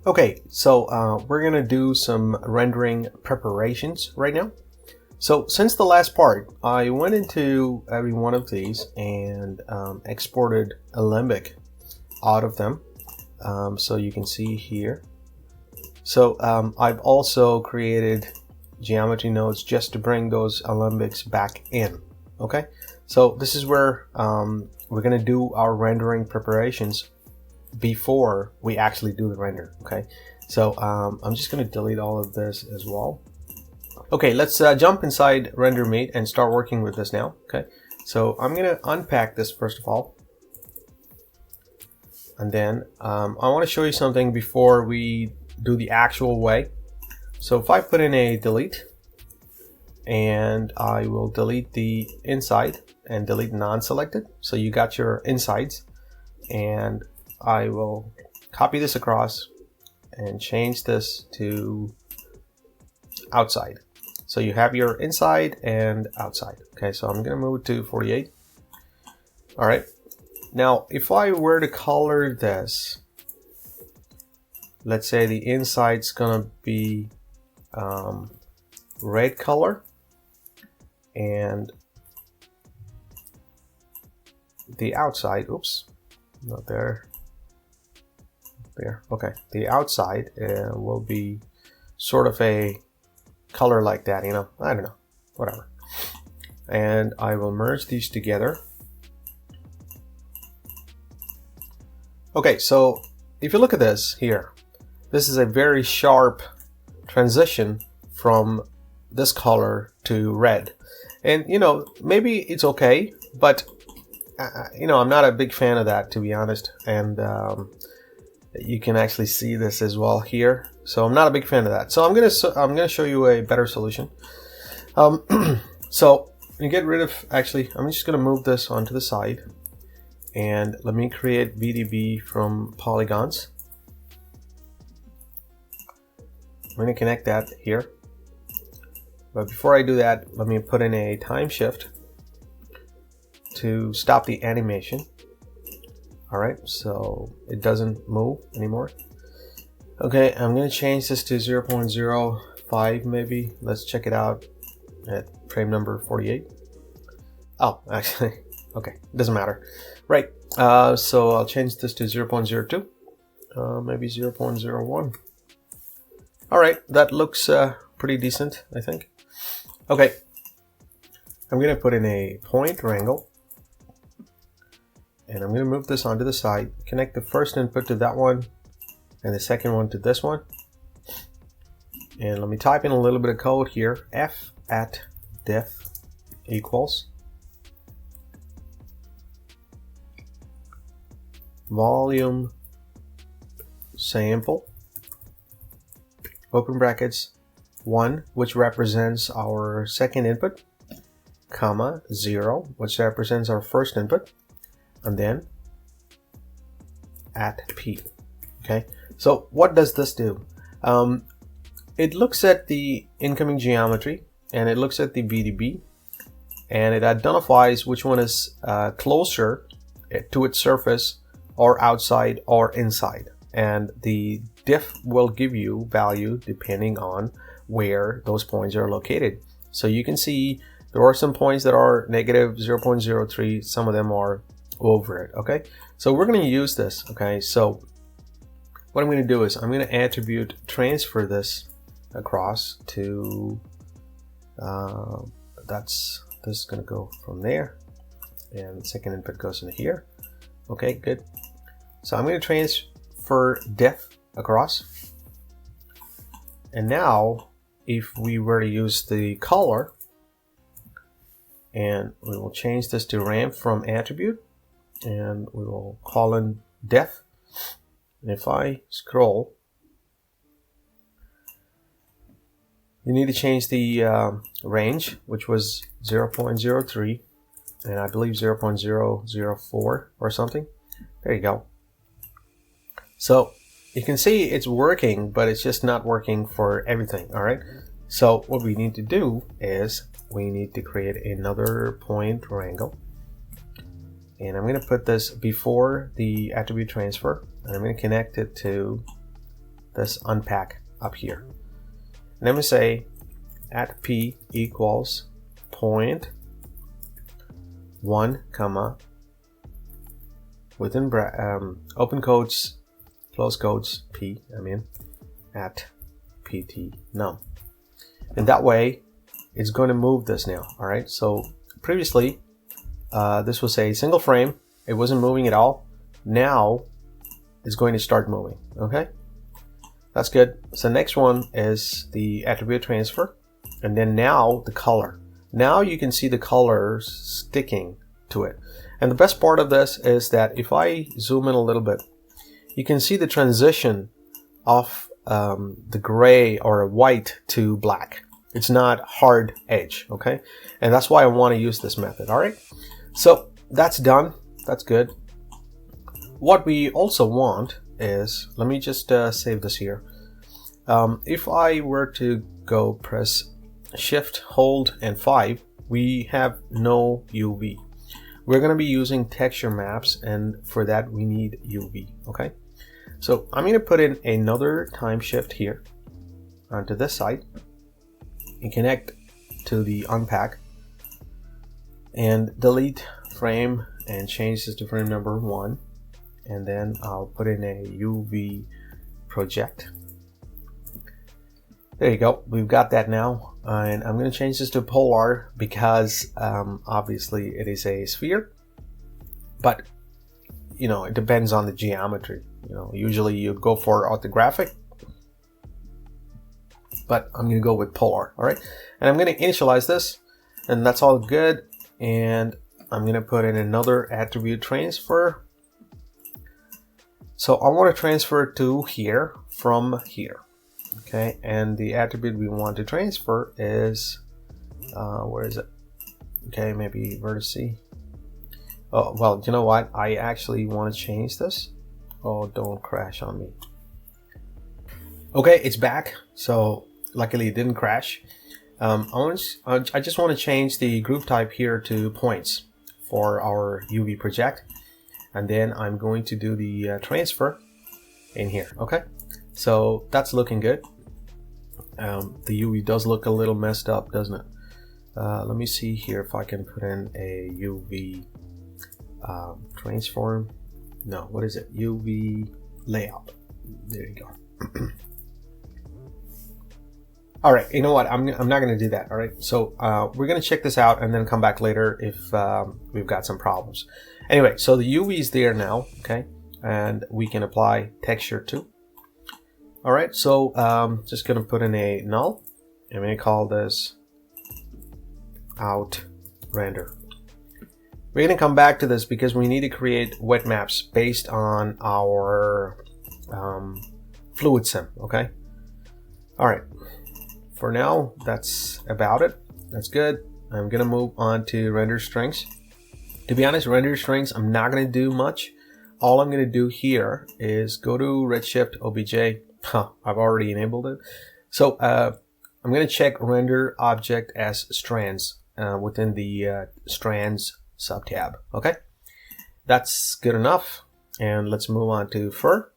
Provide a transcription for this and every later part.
Okay, so we're gonna do some rendering preparations right now. So since the last part, I went into every one of these and exported Alembic out of them. So you can see here. So I've also created geometry nodes just to bring those Alembics back in. Okay, so this is where we're gonna do our rendering preparations before we actually do the render. Okay, so I'm just going to delete all of this as well. Okay, let's jump inside render meat and start working with this now. Okay, so I'm going to unpack this first of all, and then I want to show you something before we do the actual way. So if I put in a delete, and I will delete the inside and delete non-selected, so you got your insides, and I will copy this across and change this to outside. So you have your inside and outside. Okay, so I'm going to move it to 48. All right. Now, if I were to color this, let's say the inside's going to be red color, and the outside, oops, not there. There. Okay, the outside will be sort of a color like that, you know, I don't know, whatever. And I will merge these together. Okay, so if you look at this here, this is a very sharp transition from this color to red. And you know, maybe it's okay, but you know, I'm not a big fan of that, to be honest. And you can actually see this as well here. So I'm not a big fan of that. So I'm gonna show you a better solution. So you get rid of, actually, I'm just gonna move this onto the side, and let me create VDB from polygons. I'm gonna connect that here. But before I do that, let me put in a time shift to stop the animation. All right, so it doesn't move anymore. Okay, I'm gonna change this to 0.05 maybe. Let's check it out at frame number 48. Oh, actually, okay, doesn't matter. Right, so I'll change this to 0.02, maybe 0.01. All right, that looks pretty decent, I think. Okay, I'm gonna put in a point wrangle. And I'm going to move this onto the side, connect the first input to that one, and the second one to this one. And let me type in a little bit of code here. F at diff equals volume sample, open brackets, 1, which represents our second input, comma, 0, which represents our first input, and then at P. Okay, so what does this do? It looks at the incoming geometry, and it looks at the VDB, and it identifies which one is closer to its surface, or outside or inside, and the diff will give you value depending on where those points are located. So you can see there are some points that are negative 0.03, some of them are over it. Okay, so we're going to use this. Okay, so what I'm going to do is I'm going to attribute transfer this across to this is going to go from there, and the second input goes in here. Okay, good. So I'm going to transfer diff across, and now if we were to use the color, and we will change this to ramp from attribute, and we will call in diff, and if I scroll, you need to change the range, which was 0.03, and I believe 0.004 or something. There you go. So you can see it's working, but it's just not working for everything. All right, so what we need to do is we need to create another point wrangle, and I'm going to put this before the attribute transfer, and I'm going to connect it to this unpack up here. And then we say at p equals 0.1 comma within open quotes, close quotes, p, at pt num. And that way it's going to move this now. All right, so previously this was a single frame, it wasn't moving at all. Now it's going to start moving. Okay, that's good. So next one is the attribute transfer, and then now the color. Now you can see the colors sticking to it. And the best part of this is that if I zoom in a little bit, you can see the transition of the gray or white to black. It's not hard edge, okay? And that's why I want to use this method. All right, so that's done. That's good. What we also want is, let me just save this here. If I were to go press Shift, Hold, and 5, we have no UV. We're going to be using texture maps, and for that we need UV. Okay, so I'm going to put in another time shift here onto this side and connect to the unpack and delete frame and change this to frame number 1, and then I'll put in a UV project. There you go, we've got that now, and I'm going to change this to polar because obviously it is a sphere, but you know, it depends on the geometry. You know, usually you'd go for orthographic, but I'm going to go with polar. All right, and I'm going to initialize this, and that's all good. And I'm going to put in another attribute transfer. So I want to transfer to here from here. Okay, and the attribute we want to transfer is where is it? Okay, maybe vertice. Oh, well, you know what? I actually want to change this. Oh, don't crash on me. Okay, it's back. So luckily it didn't crash. I just want to change the group type here to points for our UV project, and then I'm going to do the transfer in here. Okay, so that's looking good. The UV does look a little messed up, doesn't it? Let me see here if I can put in a UV transform. No, what is it? UV layout. There you go. All right, you know what? I'm not going to do that. All right, so we're going to check this out and then come back later if we've got some problems. Anyway, so the UV is there now, okay, and we can apply texture too. All right, so just going to put in a null. I'm going to call this out render. We're going to come back to this because we need to create wet maps based on our fluid sim. Okay. All right. For now, that's about it. That's good. I'm going to move on to render strings. To be honest, render strings, I'm not going to do much. All I'm going to do here is go to Redshift OBJ. I've already enabled it. So I'm going to check render object as strands within the strands subtab. Okay, that's good enough. And let's move on to fur.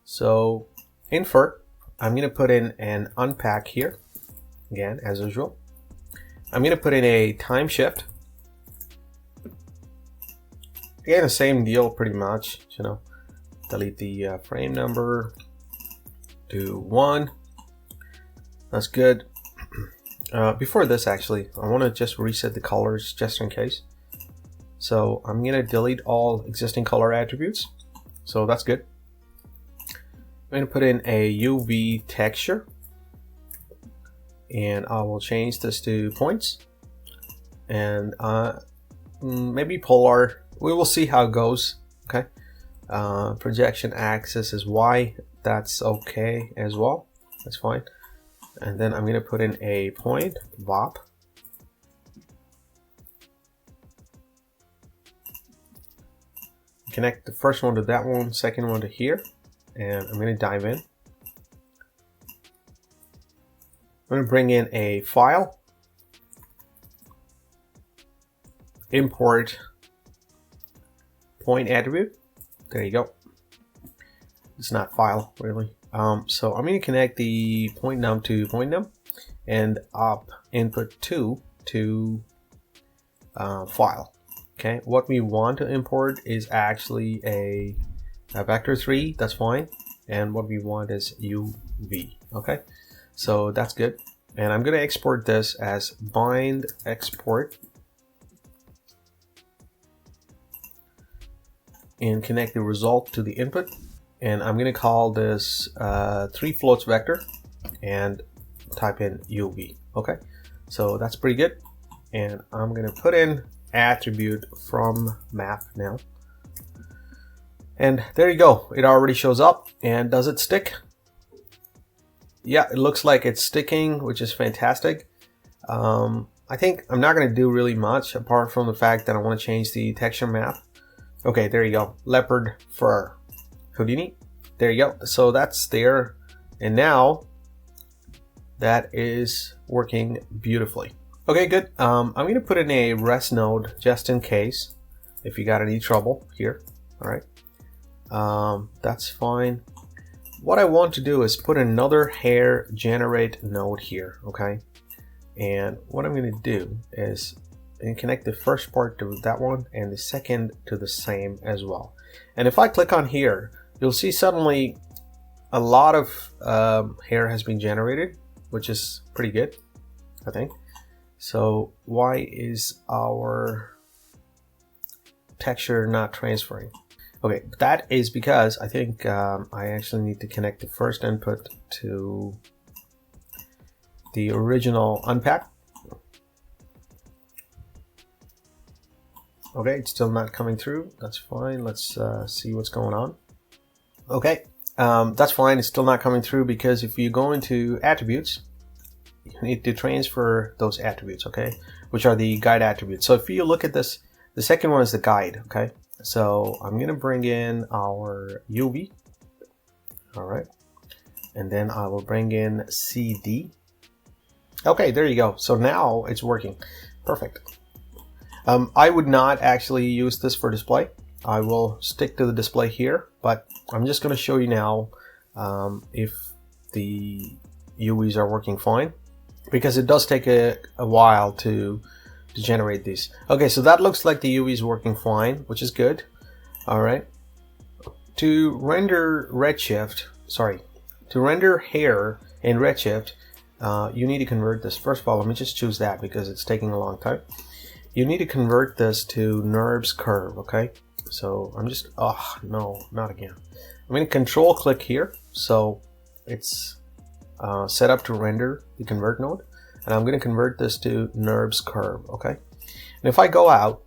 So in fur, I'm going to put in an unpack here. Again, as usual. I'm going to put in a time shift. Again, the same deal pretty much. You know, delete the frame number to 1. That's good. Before this, actually, I want to just reset the colors just in case. So I'm going to delete all existing color attributes. So that's good. I'm going to put in a UV texture, and I will change this to points, and maybe polar. We will see how it goes. Okay. Projection axis is Y. That's okay as well. That's fine. And then I'm going to put in a point VOP. Connect the first one to that one, second one to here, and I'm going to dive in. I'm going to bring in a file, import point attribute. There you go. It's not file really. So I'm going to connect the point num to point num and up input 2 to file. Okay, what we want to import is actually a vector 3, that's fine, and what we want is UV. Okay, so that's good, and I'm going to export this as bind export and connect the result to the input, and I'm going to call this 3 floats vector and type in UV. Okay, so that's pretty good, and I'm going to put in attribute from map now, and there you go, it already shows up. And does it stick? Yeah, it looks like it's sticking, which is fantastic. I think I'm not going to do really much apart from the fact that I want to change the texture map. Okay, there you go, leopard fur Houdini, there you go. So that's there, and now that is working beautifully. Okay, good. I'm going to put in a rest node just in case if you got any trouble here. All right, that's fine. What I want to do is put another hair generate node here. Okay, and what I'm going to do is connect the first part to that one and the second to the same as well. And if I click on here, you'll see suddenly a lot of hair has been generated, which is pretty good, I think. So why is our texture not transferring? Okay, that is because I think I actually need to connect the first input to the original unpack. Okay, it's still not coming through. That's fine. Let's see what's going on. Okay, that's fine. It's still not coming through because if you go into attributes, you need to transfer those attributes, okay, which are the guide attributes. So if you look at this, the second one is the guide. Okay, so I'm going to bring in our UV. All right, and then I will bring in CD. Okay, there you go. So now it's working. Perfect. I would not actually use this for display. I will stick to the display here, but I'm just going to show you now if the UVs are working fine, because it does take a while to generate these. Okay, so that looks like the UV is working fine, which is good. All right. To render redshift, to render hair in redshift, you need to convert this. First of all, let me just choose that because it's taking a long time. You need to convert this to NURBS curve, okay? So I'm just, oh no, not again. I'm going to control click here, so it's set up to render the convert node, and I'm going to convert this to NURBS curve, okay? And if I go out,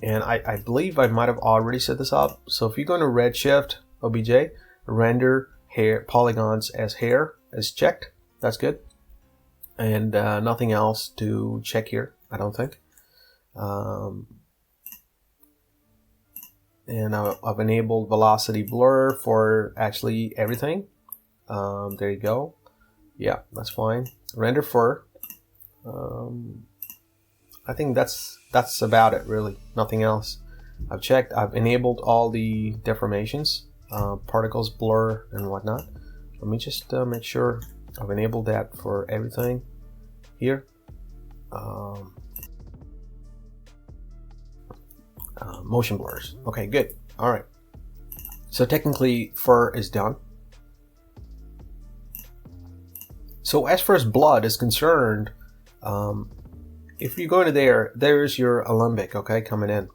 and I believe I might have already set this up, so if you go into Redshift, OBJ, render hair polygons as hair is checked, that's good, and nothing else to check here, I don't think. And I've enabled velocity blur for actually everything. There you go. Yeah, that's fine. Render fur. I think that's about it, really. Nothing else. I've checked. I've enabled all the deformations, particles, blur, and whatnot. Let me just make sure I've enabled that for everything here. Motion blurs. Okay, good. All right. So technically, fur is done. So as far as blood is concerned, if you go into there, there's your alembic, okay, coming in.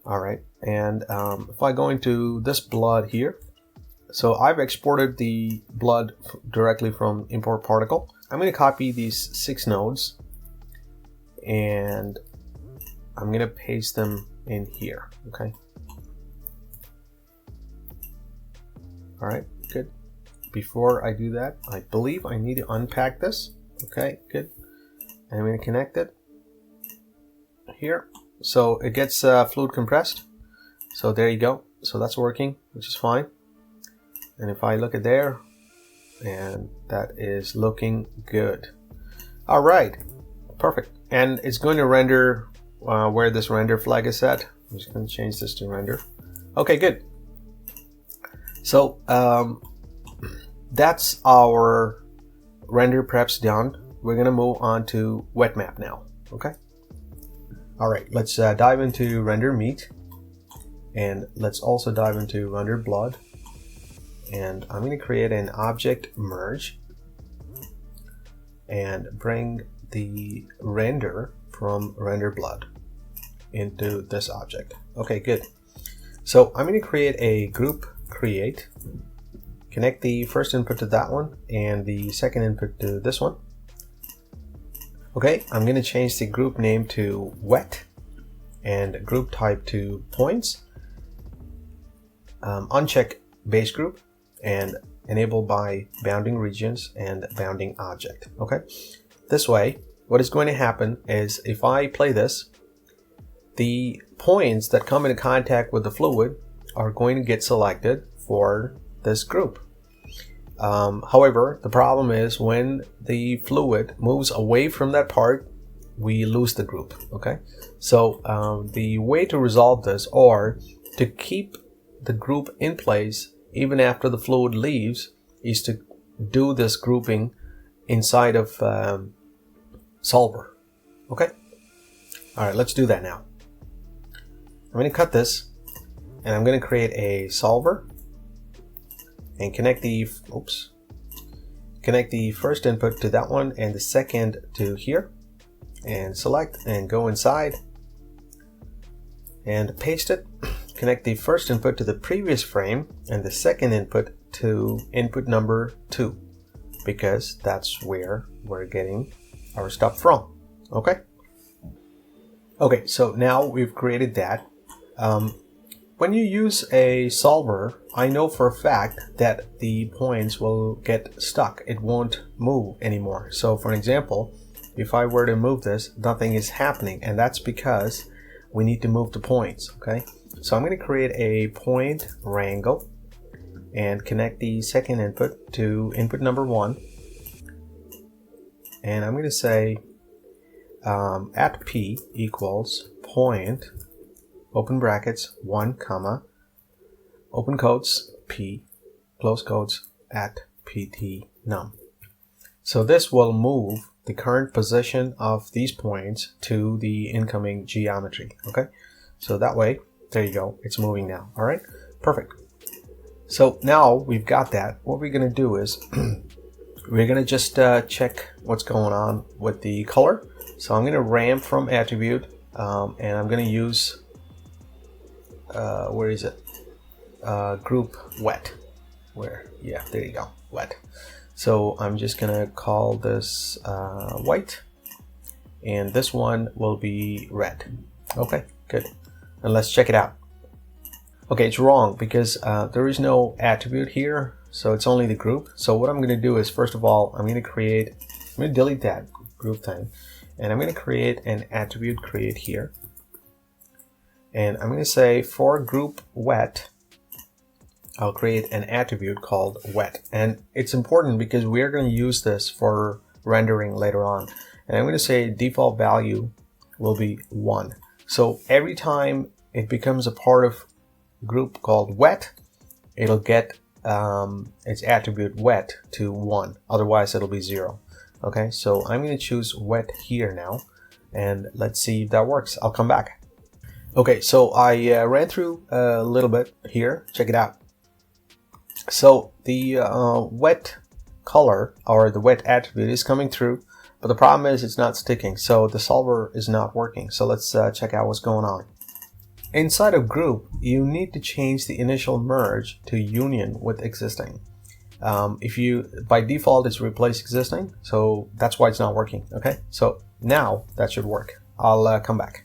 All right, and if I go into this blood here, so I've exported the blood directly from import particle. I'm going to copy these 6 nodes, and I'm going to paste them in here, okay? All right, good. Before I do that, I believe I need to unpack this. Okay, good. And I'm going to connect it here. So it gets fluid compressed. So there you go. So that's working, which is fine. And if I look at there, and that is looking good. All right, perfect. And it's going to render where this render flag is set. I'm just going to change this to render. Okay, good. So that's our render preps done. We're gonna move on to wet map now. Okay. All right, let's dive into render meat, and let's also dive into render blood. And I'm going to create an object merge and bring the render from render blood into this object. Okay, good. So I'm going to create a group create, connect the first input to that one and the second input to this one. Okay, I'm going to change the group name to wet and group type to points, uncheck base group, and enable by bounding regions and bounding object. Okay, this way what is going to happen is if I play this, the points that come into contact with the fluid are going to get selected for this group. However, the problem is when the fluid moves away from that part, we lose the group. Okay, so the way to resolve this, or to keep the group in place even after the fluid leaves, is to do this grouping inside of solver. Okay, all right, let's do that now. I'm going to cut this and I'm going to create a solver and connect the first input to that one and the second to here, and select and go inside and paste it. Connect the first input to the previous frame and the second input to input number 2, because that's where we're getting our stuff from. Okay, so now we've created that. When you use a solver, I know for a fact that the points will get stuck. It won't move anymore. So for example, if I were to move this, nothing is happening, and that's because we need to move the points. Okay, so I'm going to create a point wrangle and connect the second input to input number 1, and I'm going to say at p equals point, open brackets, 1 comma, open quotes, p, close quotes, at pt num. So this will move the current position of these points to the incoming geometry. Okay, so that way, there you go, it's moving now. All right, perfect. So now we've got that. What we're going to do is we're going to just check what's going on with the color. So I'm going to ramp from attribute, and I'm going to use where is it? Group wet. Where? Yeah, there you go, wet. So I'm just gonna call this white, and this one will be red. Okay, good. And let's check it out. Okay, it's wrong because there is no attribute here, so it's only the group. So what I'm gonna do is, first of all, I'm gonna delete that group thing, and I'm gonna create an attribute create here. And I'm going to say for group wet, I'll create an attribute called wet. And it's important because we're going to use this for rendering later on. And I'm going to say default value will be 1. So every time it becomes a part of group called wet, it'll get its attribute wet to 1. Otherwise, it'll be 0. Okay, so I'm going to choose wet here now. And let's see if that works. I'll come back. Okay, so I ran through a little bit here. Check it out. So the wet color, or the wet attribute, is coming through, but the problem is it's not sticking. So the solver is not working. So let's check out what's going on. Inside of group, you need to change the initial merge to union with existing. By default, it's replace existing. So that's why it's not working. Okay, so now that should work. I'll come back.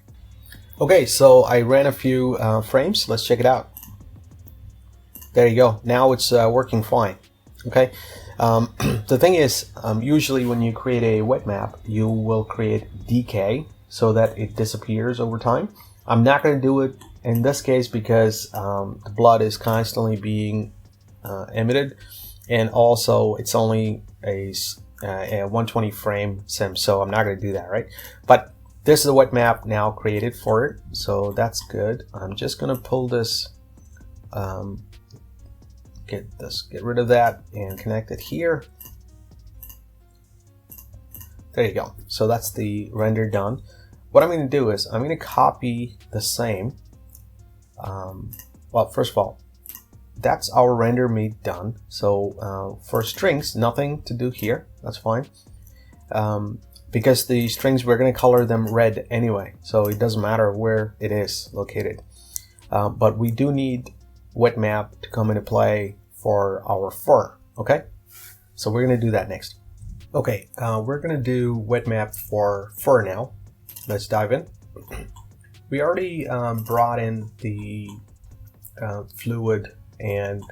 Okay, so I ran a few frames. Let's check it out. There you go. Now it's working fine. Okay. The thing is, usually when you create a wet map, you will create decay so that it disappears over time. I'm not going to do it in this case because the blood is constantly being emitted, and also it's only a 120 frame sim, so I'm not going to do that, right? But this is a wet map now created for it, so that's good. I'm just going to pull this get rid of that and connect it here. There you go. So that's the render done. What I'm going to do is I'm going to copy the same. Well, first of all, that's our render meat done. So for strings, nothing to do here. That's fine. Because the strings, we're going to color them red anyway, so it doesn't matter where it is located. But we do need wet map to come into play for our fur. Okay, so we're going to do that next. Okay, we're going to do wet map for fur now. Let's dive in. We already brought in the fluid and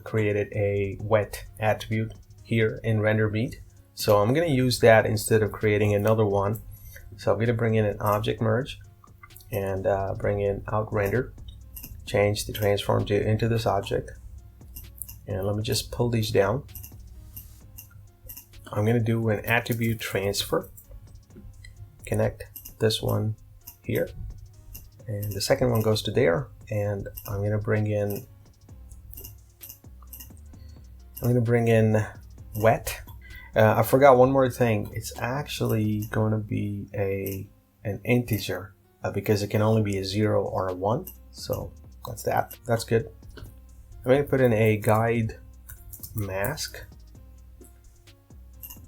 created a wet attribute here in render meat. So I'm going to use that instead of creating another one. So I'm going to bring in an object merge and bring in out render, change the transform into this object, and let me just pull these down. I'm going to do an attribute transfer, connect this one here, and the second one goes to there, and I'm going to bring in wet. I forgot one more thing. It's actually going to be an integer because it can only be a 0 or a 1. So that's that. That's good. I'm going to put in a guide mask.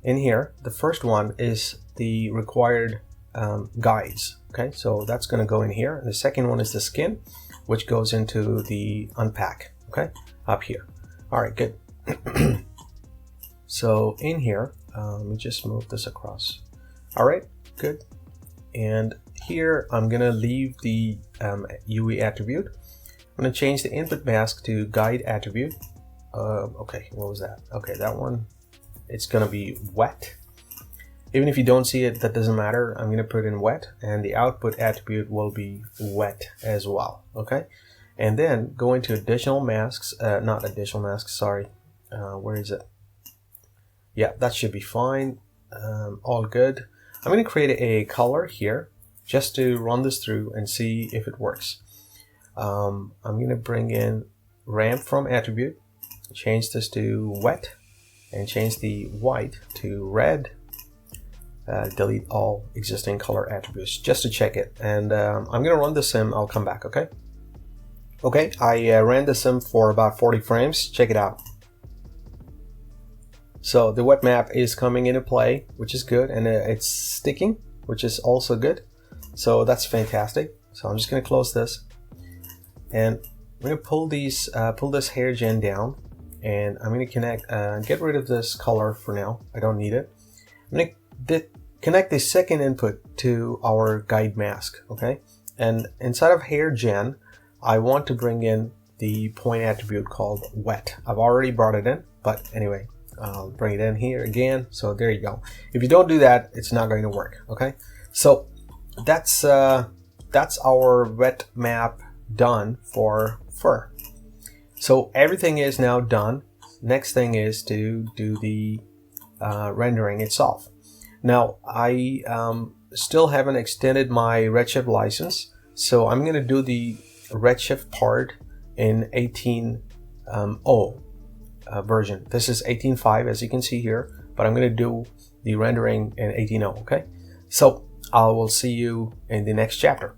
In here, the first one is the required guides. Okay, so that's going to go in here. And the second one is the skin, which goes into the unpack. Okay, up here. All right, good. So in here, let me just move this across. All right, good. And here I'm gonna leave the UE attribute. I'm gonna change the input mask to guide attribute. Okay, what was that? Okay, that one, it's gonna be wet. Even if you don't see it, that doesn't matter. I'm gonna put in wet, and the output attribute will be wet as well. Okay, and then go into additional masks. Not additional masks. Sorry. Where is it? Yeah, that should be fine. All good. I'm going to create a color here just to run this through and see if it works. I'm going to bring in ramp from attribute, change this to wet, and change the white to red. Delete all existing color attributes just to check it. And I'm going to run the sim. I'll come back. Okay. Okay. I ran the sim for about 40 frames. Check it out. So the wet map is coming into play, which is good, and it's sticking, which is also good. So that's fantastic. So I'm just going to close this, and I'm going to pull this hair gen down, and I'm going to connect, get rid of this color for now. I don't need it. I'm going to connect the second input to our guide mask. Okay, and inside of hair gen, I want to bring in the point attribute called wet. I've already brought it in, but anyway. I'll bring it in here again. So there you go. If you don't do that, it's not going to work. Okay, so that's our wet map done for fur. So everything is now done. Next thing is to do the rendering itself. Now I still haven't extended my Redshift license, so I'm going to do the Redshift part in 18.0. Version. This is 18.5 as you can see here, but I'm going to do the rendering in 18.0. Okay, so I will see you in the next chapter.